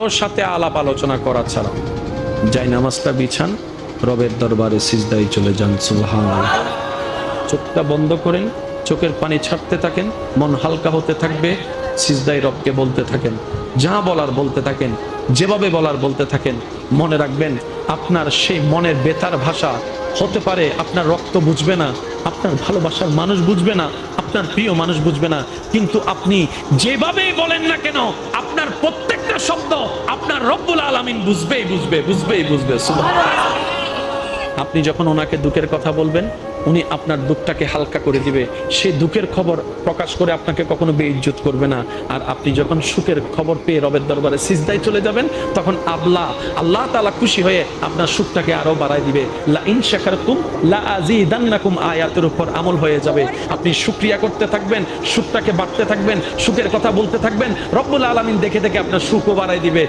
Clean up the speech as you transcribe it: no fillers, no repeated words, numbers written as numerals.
ওর সাথে আলাপ আলোচনা করা ছাড়া যাই নামাজটা বিছান, রবের দরবারে সিজদায় চলে যান। সুবহানাল্লাহ। চোখটা বন্ধ করেন, চোখের পানি ছাড়তে থাকেন, মন হালকা হতে থাকবে, সিজদায় রবকে বলতে থাকেন, যা বলার বলতে থাকেন, যেভাবে বলার বলতে থাকেন। মনে রাখবেন, আপনার সেই মনের বেতার ভাষা হতে পারে আপনার রক্ত বুঝবে না, আপনার ভালোবাসার মানুষ বুঝবে না, আপনার প্রিয় মানুষ বুঝবে না, কিন্তু আপনি যেভাবেই বলেন না কেন, আপনার প্রত্যেকটা শব্দ আপনার রব্বুল আলামিন বুঝবেই বুঝবে। সুবহানাল্লাহ। আপনি যখন ওনাকে দুঃখের কথা বলবেন, উনি আপনার দুঃখটাকে হালকা করে দিবে। সেই দুঃখের খবর প্রকাশ করে আপনাকে কখনো বেইজ্জত করবে না। আর আপনি যখন সুখের খবর পেয়ে রবের দরবারে সিজদায় চলে যাবেন, তখন আল্লাহ তাআলা খুশি হয়ে আপনার সুখটাকে আরো বাড়ায় দিবে। লা ইন শাকারতুম লা আযীদান্নাকুম আয়াতের উপর আমল হয়ে যাবে। আপনি শুকরিয়া করতে থাকবেন, সুখটাকে বাড়তে থাকবেন, সুখের কথা বলতে থাকবেন, রব্বুল আলামিন দেখে দেখে আপনার সুখও বাড়ায় দিবে।